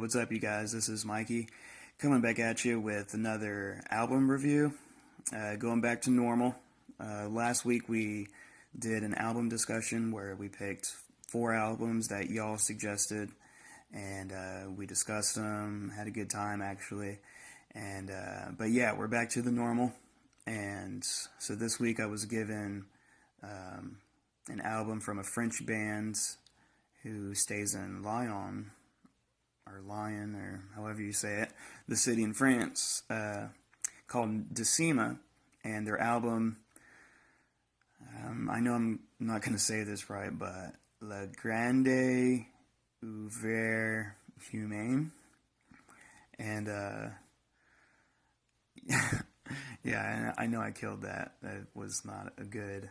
What's up, you guys? This is Mikey coming back at you with another album review. Going back to normal. Last week we did an album discussion where we picked 4 albums that y'all suggested, and we discussed them, had a good time actually. And but yeah, we're back to the normal. And so this week I was given an album from a French band who stays in Lyon, or however you say it, the city in France, called Decima, and their album, I know I'm not going to say this right, but grande, oeuvre, humaine, and yeah, I know I killed that. That was not a good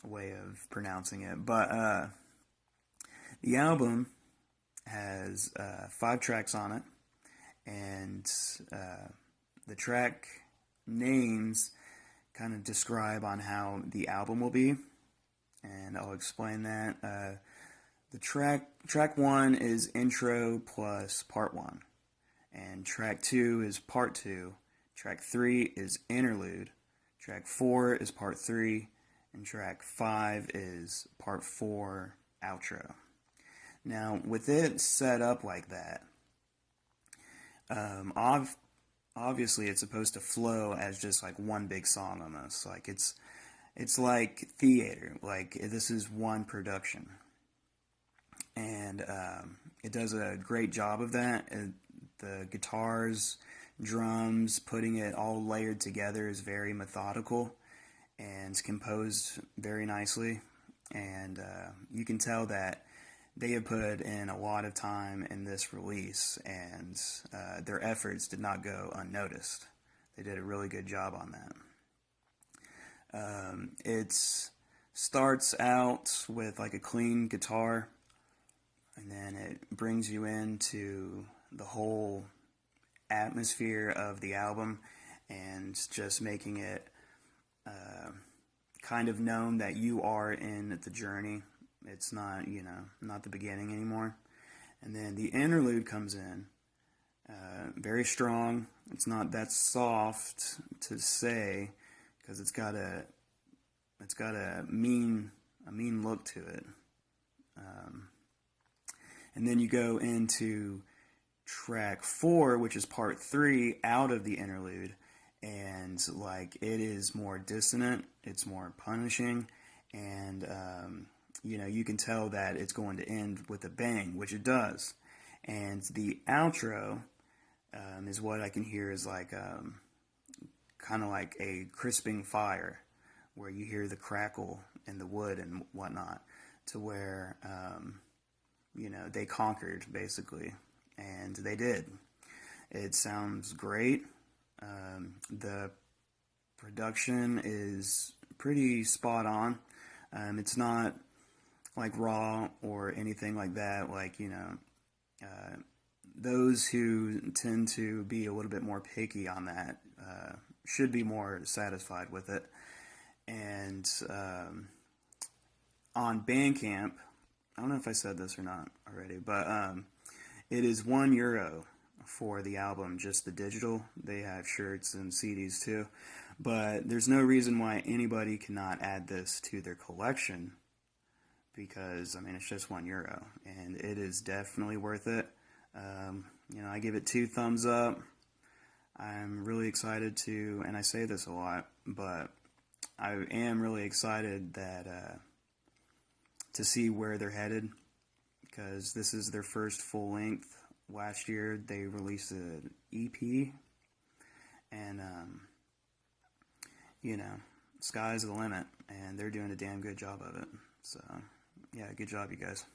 way of pronouncing it, but the album has 5 tracks on it, and the track names kind of describe on how the album will be, and I'll explain that. The track 1 is intro plus part 1, and track 2 is part 2, track 3 is interlude, track 4 is part 3, and track 5 is part 4 outro. Now, with it set up like that, obviously it's supposed to flow as just like one big song almost. Like it's like theater. Like this is one production, and it does a great job of that. The guitars, drums, putting it all layered together is very methodical and it's composed very nicely, and you can tell that they have put in a lot of time in this release, and their efforts did not go unnoticed. They did a really good job on that. It starts out with like a clean guitar, and then it brings you into the whole atmosphere of the album, and just making it kind of known that you are in the journey. It's not, not the beginning anymore. And then the interlude comes in, very strong. It's not that soft to say, because it's got a mean look to it. And then you go into track 4, which is part 3 out of the interlude, and like it is more dissonant, it's more punishing, and you can tell that it's going to end with a bang, which it does. And the outro is what I can hear is like kind of like a crisping fire, where you hear the crackle in the wood and whatnot, to where they conquered basically, and they did. It sounds great. The production is pretty spot on. It's not like raw or anything like that. Like, those who tend to be a little bit more picky on that should be more satisfied with it. And on Bandcamp, I don't know if I said this or not already, but it is €1 for the album, just the digital. They have shirts and CDs too, but there's no reason why anybody cannot add this to their collection, because it's just €1, and it is definitely worth it. I give it 2 thumbs up. I'm really excited to, and I say this a lot, but I am really excited that to see where they're headed, because this is their first full length. Last year they released an EP, and sky's the limit, and they're doing a damn good job of it. So yeah, good job, you guys.